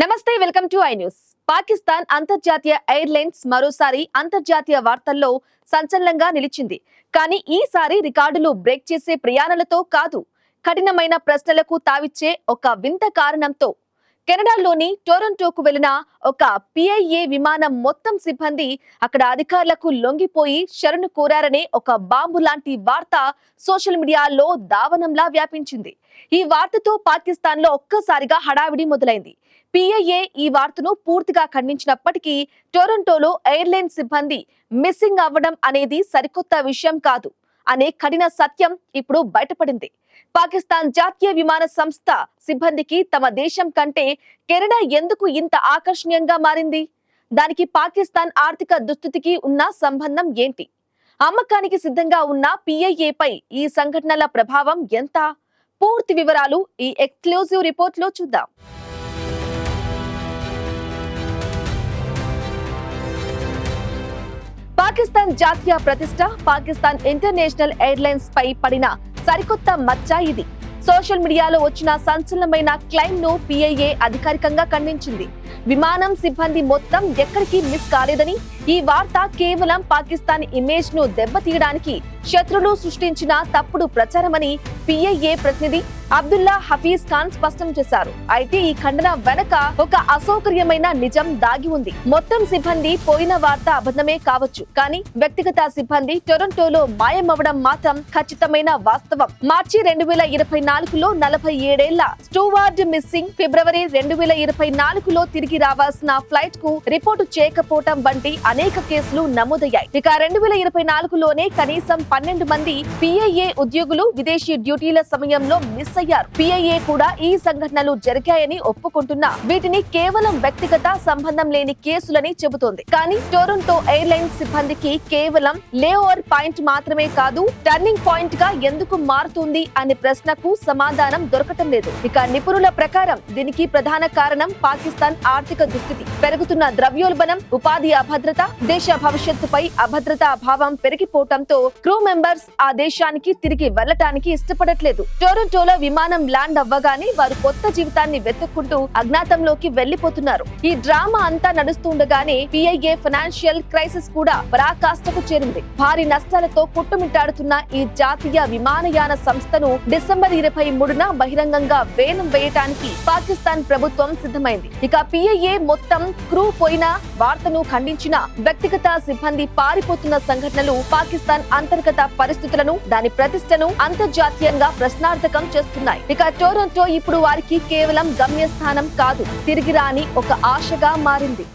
నమస్తే, welcome to I news. Pakistan అంతర్జాతీయ airlines మరోసారి అంతర్జాతీయ వార్తల్లో సంచలనంగా నిలిచింది. కానీ ఈసారి రికార్డులు బ్రేక్ చేసే ప్రయాణాలతో కాదు, కఠినమైన ప్రశ్నలకు తావిచ్చే ఒక వింత కారణంతో. కెనడాలోని టొరంటోకు వెళ్లిన ఒక పిఐఏ విమానం మొత్తం సిబ్బంది అక్కడ అధికారులకు లొంగిపోయి శరణు కోరారనే ఒక బాంబు లాంటి వార్త సోషల్ మీడియాలో దావనంలా వ్యాపించింది. ఈ వార్తతో పాకిస్తాన్ లో ఒక్కసారిగా హడావిడి మొదలైంది. పిఐఏ ఈ వార్తను పూర్తిగా ఖండించినప్పటికీ టొరంటోలో ఎయిర్లైన్ సిబ్బంది మిస్సింగ్ అవ్వడం అనేది సరికొత్త విషయం కాదు అనే కఠిన సత్యం ఇప్పుడు బయటపడింది. పాకిస్తాన్ జాతీయ విమాన సంస్థ సిబ్బందికి తమ దేశం కంటే కెనడా ఎందుకు ఇంత ఆకర్షణీయంగా మారింది? దానికి పాకిస్తాన్ ఆర్థిక దుస్థితికి ఉన్న సంబంధం ఏంటి? అమ్మకానికి సిద్ధంగా ఉన్న పిఐఏపై ఈ సంఘటనల ప్రభావం ఎంత? పూర్తి వివరాలు ఈ ఎక్స్క్లూజివ్ రిపోర్ట్ లో చూద్దాం. పాకిస్తాన్ జాతీయ ప్రతిష్ట పాకిస్తాన్ ఇంటర్నేషనల్ ఎయిర్లైన్స్ పై పడిన సరికొత్త మచ్చ ఇది. సోషల్ మీడియాలో వచ్చిన సంచలనమైన క్లెయిమ్ ను పిఐఏ అధికారికంగా ఖండించింది. విమానం సిబ్బంది మొత్తం ఎక్కడికి మిస్ కాలేదని, ఈ వార్త కేవలం పాకిస్తాన్ ఇమేజ్ ను దెబ్బతీయడానికి శత్రులు సృష్టించిన తప్పుడు ప్రచారమని పిఐఏ ప్రతినిధి అబ్దుల్లా హఫీజ్ ఖాన్ స్పష్టం చేశారు. అయితే ఈ ఖండన వెనక ఒక అసౌకర్యమైన నిజం దాగి ఉంది. మొత్తం సిబ్బంది పోయిన వార్త అబద్ధమే కావచ్చు, కానీ వ్యక్తిగత సిబ్బంది టొరంటోలో మాయమవడం మాత్రం ఖచ్చితమైన వాస్తవం. మార్చి 2024లో 47 ఏళ్ల స్టూవార్డ్ మిస్సింగ్, ఫిబ్రవరి 2024లో తిరిగి రావాల్సిన ఫ్లైట్ కు రిపోర్టు చేయకపోవటం వంటి అనేక కేసులు నమోదయ్యాయి. ఇక 2024లోనే కనీసం 12 మంది పిఐఏ ఉద్యోగులు విదేశీ డ్యూటీల సమయంలో మిస్ అయ్యారు. పిఐఏ కూడా ఈ సంఘటనలు జరిగాయని ఒప్పుకుంటున్నా వీటిని కేవలం వ్యక్తిగత సంబంధం లేని కేసులని చెబుతోంది. కానీ టొరంటో ఎయిర్లైన్స్ సిబ్బందికి కేవలం లేఓవర్ పాయింట్ మాత్రమే కాదు, టర్నింగ్ పాయింట్ గా ఎందుకు మారుతుంది అనే ప్రశ్నకు సమాధానం దొరకటం లేదు. ఇక నిపుణుల ప్రకారం దీనికి ప్రధాన కారణం పాకిస్తాన్ ఆర్థిక దుస్థితి, పెరుగుతున్న ద్రవ్యోల్బణం, ఉపాధి అభద్రత, దేశ భవిష్యత్తుపై అభద్రతా భావం పెరిగిపోవటంతో క్రూ మెంబర్స్ ఆ దేశానికి తిరిగి వెళ్లటానికి ఇష్టపడట్లేదు. టొరంటోలో విమానం ల్యాండ్ అవ్వగానే వారు కొత్త జీవితాన్ని వెతుక్కుంటూ అజ్ఞాతంలోకి వెళ్లిపోతున్నారు. ఈ డ్రామా అంతా నడుస్తుండగానే పిఐఏ ఫైనాన్షియల్ క్రైసిస్ కూడా పరాకాష్ఠకు చేరింది. భారీ నష్టాలతో కొట్టుమిట్టాడుతున్న ఈ జాతీయ విమానయాన సంస్థను డిసెంబర్ 23న బహిరంగంగా వేలం వేయటానికి పాకిస్తాన్ ప్రభుత్వం సిద్ధమైంది. ఇక పిఐఏ మొత్తం క్రూ పోయిన వార్తను ఖండించిన వ్యక్తిగత సిబ్బంది పారిపోతున్న సంఘటనలు పాకిస్తాన్ అంతర్గత పరిస్థితులను, దాని ప్రతిష్టను అంతర్జాతీయంగా ప్రశ్నార్థకం చేస్తున్నాయి. ఇక టొరంటో ఇప్పుడు వారికి కేవలం గమ్యస్థానం కాదు, తిరిగి రాని ఒక ఆశగా మారింది.